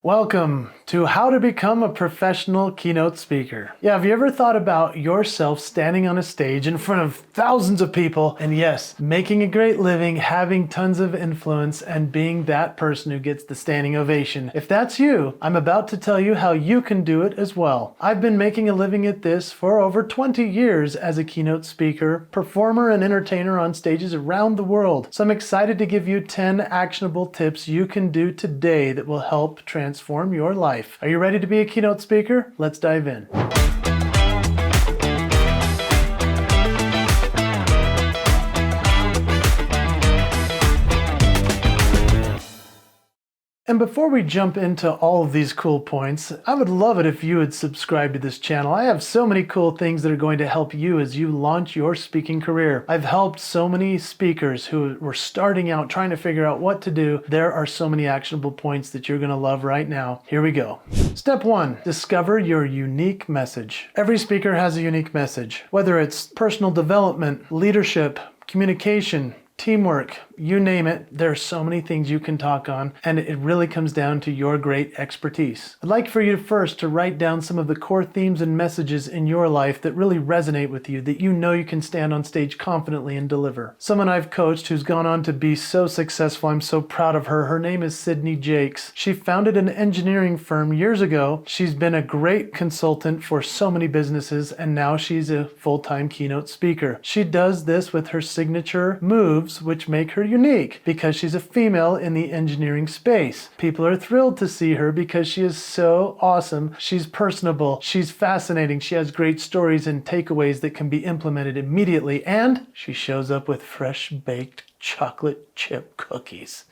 Welcome to How to Become a Professional Keynote Speaker. Yeah, have you ever thought about yourself standing on a stage in front of thousands of people and yes, making a great living, having tons of influence, and being that person who gets the standing ovation? If that's you, I'm about to tell you how you can do it as well. I've been making a living at this for over 20 years as a keynote speaker, performer, and entertainer on stages around the world. So I'm excited to give you 10 actionable tips you can do today that will help transform your life. Are you ready to be a keynote speaker? Let's dive in. And before we jump into all of these cool points, I would love it if you would subscribe to this channel. I have so many cool things that are going to help you as you launch your speaking career. I've helped so many speakers who were starting out trying to figure out what to do. There are so many actionable points that you're going to love right now. Here we go. Step 1, discover your unique message. Every speaker has a unique message, whether it's personal development, leadership, communication, teamwork, you name it. There are so many things you can talk on, and it really comes down to your great expertise. I'd like for you first to write down some of the core themes and messages in your life that really resonate with you, that you know you can stand on stage confidently and deliver. Someone I've coached who's gone on to be so successful, I'm so proud of her. Her name is Sydney Jakes. She founded an engineering firm years ago. She's been a great consultant for so many businesses, and now she's a full-time keynote speaker. She does this with her signature moves, which make her unique because she's a female in the engineering space. People are thrilled to see her because she is so awesome. She's personable, she's fascinating, she has great stories and takeaways that can be implemented immediately, and she shows up with fresh baked chocolate chip cookies.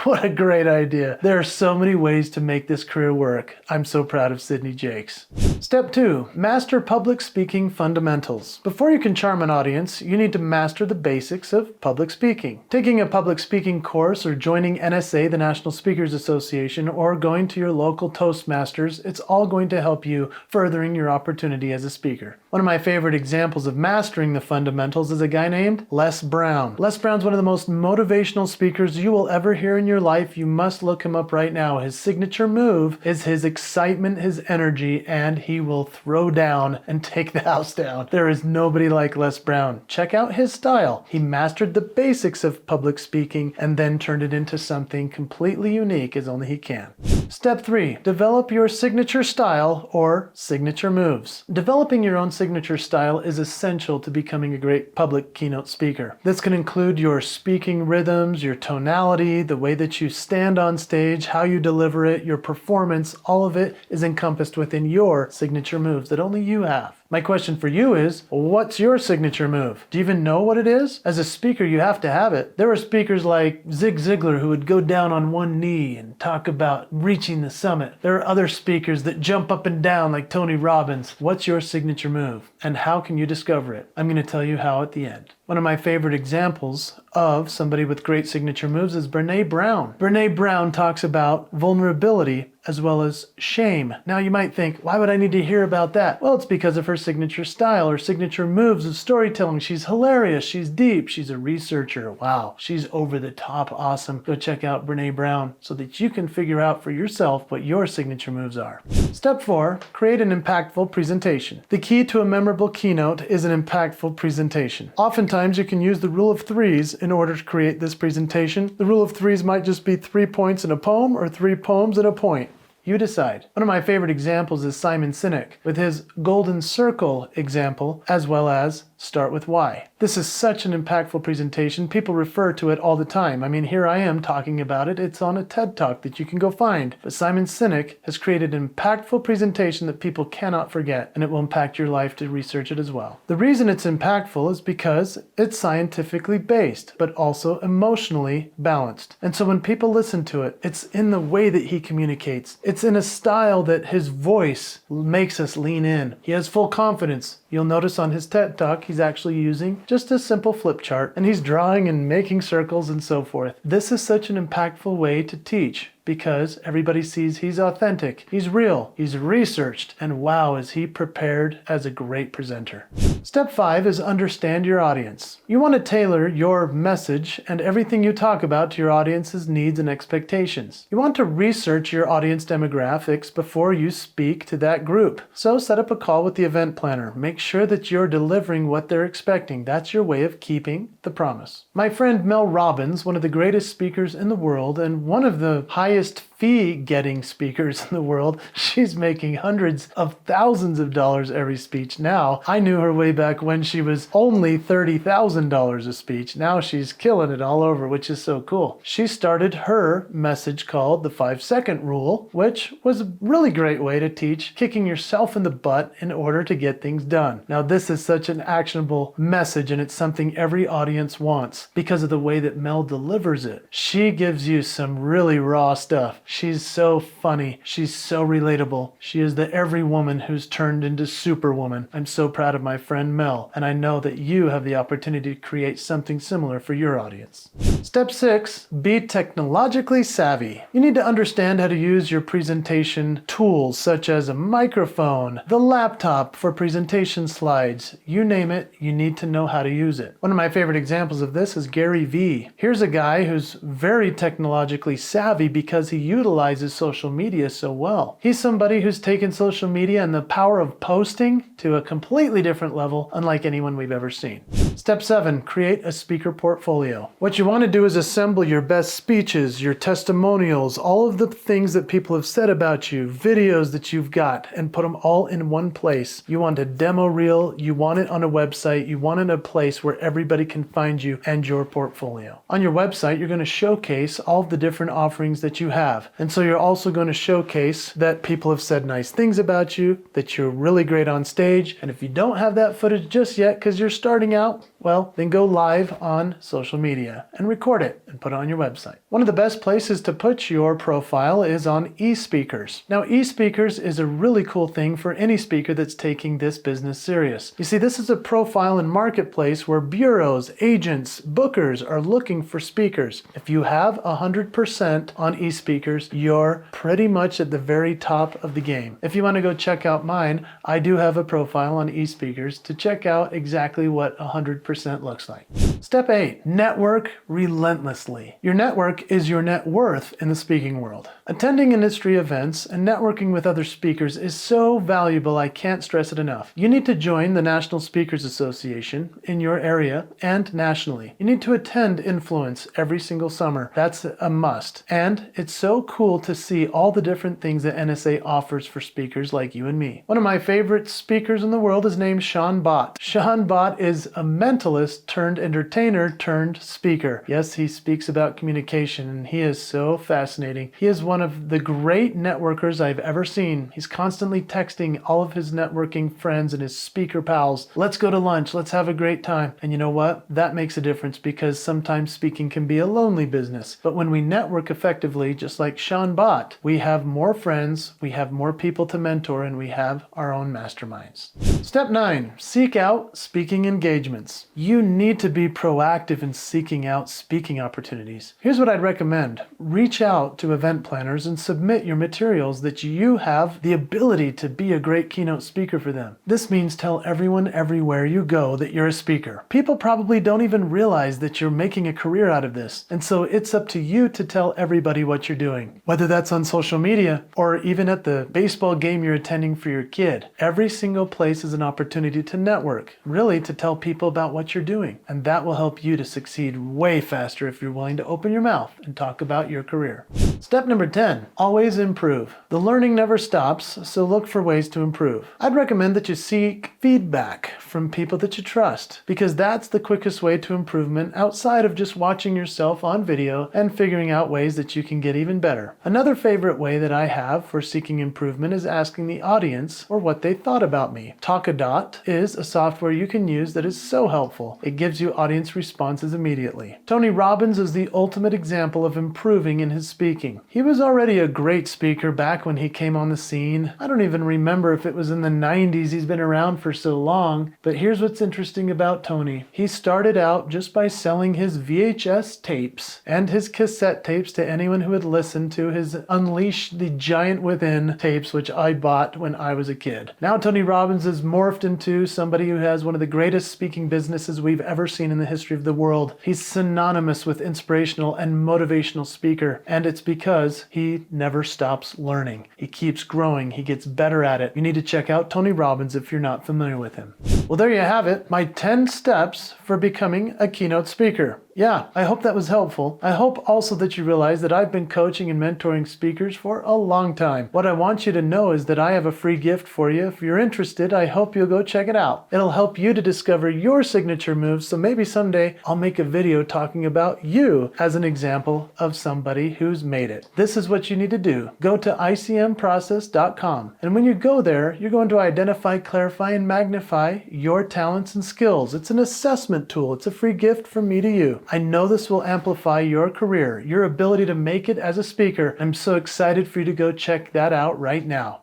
What a great idea. There are so many ways to make this career work. I'm so proud of Sydney Jakes. Step 2, master public speaking fundamentals. Before you can charm an audience, you need to master the basics of public speaking. Taking a public speaking course or joining NSA, the National Speakers Association, or going to your local Toastmasters, it's all going to help you furthering your opportunity as a speaker. One of my favorite examples of mastering the fundamentals is a guy named Les Brown. Les Brown's one of the most motivational speakers you will ever hear in your life. You must look him up right now. His signature move is his excitement, his energy, and he will throw down and take the house down. There is nobody like Les Brown. Check out his style. He mastered the basics of public speaking and then turned it into something completely unique as only he can. Step 3, develop your signature style or signature moves. Developing your own signature style is essential to becoming a great public keynote speaker. This can include your speaking rhythms, your tonality, the way that you stand on stage, how you deliver it, your performance. All of it is encompassed within your signature moves that only you have. My question for you is, what's your signature move? Do you even know what it is? As a speaker, you have to have it. There are speakers like Zig Ziglar who would go down on one knee and talk about reaching the summit. There are other speakers that jump up and down like Tony Robbins. What's your signature move? And how can you discover it? I'm going to tell you how at the end. One of my favorite examples of somebody with great signature moves is Brene Brown. Brene Brown talks about vulnerability as well as shame. Now you might think, why would I need to hear about that? Well, it's because of her signature style, her signature moves of storytelling. She's hilarious, she's deep, she's a researcher. Wow, she's over the top awesome. Go check out Brene Brown so that you can figure out for yourself what your signature moves are. Step 4, create an impactful presentation. The key to a memorable keynote is an impactful presentation. Oftentimes you can use the rule of threes in order to create this presentation. The rule of threes might just be 3 points in a poem or 3 poems in a point. You decide. One of my favorite examples is Simon Sinek with his golden circle example, as well as start with why. This is such an impactful presentation. People refer to it all the time. I mean, here I am talking about it. It's on a TED Talk that you can go find. But Simon Sinek has created an impactful presentation that people cannot forget, and it will impact your life to research it as well. The reason it's impactful is because it's scientifically based, but also emotionally balanced. And so when people listen to it, it's in the way that he communicates. It's in a style that his voice makes us lean in. He has full confidence. You'll notice on his TED Talk, he's actually using just a simple flip chart, and he's drawing and making circles and so forth. This is such an impactful way to teach. because everybody sees he's authentic, he's real, he's researched, and wow, is he prepared as a great presenter. Step 5 is understand your audience. You want to tailor your message and everything you talk about to your audience's needs and expectations. You want to research your audience demographics before you speak to that group. So set up a call with the event planner. Make sure that you're delivering what they're expecting. That's your way of keeping the promise. My friend Mel Robbins, one of the greatest speakers in the world and one of the highest fee-getting speakers in the world, she's making hundreds of thousands of dollars every speech now. I knew her way back when she was only $30,000 a speech. Now she's killing it all over, which is so cool. She started her message called the 5-second rule, which was a really great way to teach kicking yourself in the butt in order to get things done. Now this is such an actionable message, and it's something every audience wants because of the way that Mel delivers it. She gives you some really raw stuff. She's so funny. She's so relatable. She is the every woman who's turned into superwoman. I'm so proud of my friend Mel, and I know that you have the opportunity to create something similar for your audience. Step 6, be technologically savvy. You need to understand how to use your presentation tools such as a microphone, the laptop for presentation slides, you name it, you need to know how to use it. One of my favorite examples of this is Gary Vee. Here's a guy who's very technologically savvy because he utilizes social media so well. He's somebody who's taken social media and the power of posting to a completely different level, unlike anyone we've ever seen. Step 7, create a speaker portfolio. What you want to do is assemble your best speeches, your testimonials, all of the things that people have said about you, videos that you've got, and put them all in one place. You want a demo reel, you want it on a website, you want it in a place where everybody can find you and your portfolio. On your website, you're going to showcase all of the different offerings that you have. And so you're also going to showcase that people have said nice things about you, that you're really great on stage. And if you don't have that footage just yet because you're starting out, well, then go live on social media and record it and put it on your website. One of the best places to put your profile is on eSpeakers. Now, eSpeakers is a really cool thing for any speaker that's taking this business serious. You see, this is a profile and marketplace where bureaus, agents, bookers are looking for speakers. If you have 100% on eSpeakers, you're pretty much at the very top of the game. If you want to go check out mine, I do have a profile on eSpeakers to check out exactly what 100% looks like. Step 8, network relentlessly. Your network is your net worth in the speaking world. Attending industry events and networking with other speakers is so valuable, I can't stress it enough. You need to join the National Speakers Association in your area and nationally. You need to attend Influence every single summer. That's a must. And it's so cool to see all the different things that NSA offers for speakers like you and me. One of my favorite speakers in the world is named Sean Bott. Sean Bott is a mentalist turned entertainer turned speaker. Yes, he speaks about communication, and he is so fascinating. He is one of the great networkers I've ever seen. He's constantly texting all of his networking friends and his speaker pals, let's go to lunch, let's have a great time. And you know what? That makes a difference because sometimes speaking can be a lonely business. But when we network effectively, just like Sean Bott, we have more friends, we have more people to mentor, and we have our own masterminds. Step 9, seek out speaking engagements. You need to be proactive in seeking out speaking opportunities. Here's what I'd recommend. Reach out to event planners and submit your materials that you have the ability to be a great keynote speaker for them. This means tell everyone everywhere you go that you're a speaker. People probably don't even realize that you're making a career out of this. And so it's up to you to tell everybody what you're doing, whether that's on social media or even at the baseball game you're attending for your kid. Every single place is an opportunity to network, really to tell people about what you're doing. And that will help you to succeed way faster if you're willing to open your mouth and talk about your career. Step number 10, always improve. The learning never stops, so look for ways to improve. I'd recommend that you seek feedback from people that you trust, because that's the quickest way to improvement outside of just watching yourself on video and figuring out ways that you can get even better. Another favorite way that I have for seeking improvement is asking the audience or what they thought about me. Talkadot is a software you can use that is so helpful. It gives you audience audience responses immediately. Tony Robbins is the ultimate example of improving in his speaking. He was already a great speaker back when he came on the scene. I don't even remember if it was in the 90s. He's been around for so long. But here's what's interesting about Tony. He started out just by selling his VHS tapes and his cassette tapes to anyone who would listen to his Unleash the Giant Within tapes, which I bought when I was a kid. Now Tony Robbins has morphed into somebody who has one of the greatest speaking businesses we've ever seen in the history of the world. He's synonymous with inspirational and motivational speaker, and it's because he never stops learning. He keeps growing. He gets better at it. You need to check out Tony Robbins if you're not familiar with him. Well, there you have it, my 10 steps for becoming a keynote speaker. Yeah, I hope that was helpful. I hope also that you realize that I've been coaching and mentoring speakers for a long time. What I want you to know is that I have a free gift for you. If you're interested, I hope you'll go check it out. It'll help you to discover your signature moves, so maybe someday I'll make a video talking about you as an example of somebody who's made it. This is what you need to do. Go to icmprocess.com, and when you go there, you're going to identify, clarify, and magnify your talents and skills. It's an assessment tool. It's a free gift from me to you. I know this will amplify your career, your ability to make it as a speaker. I'm so excited for you to go check that out right now.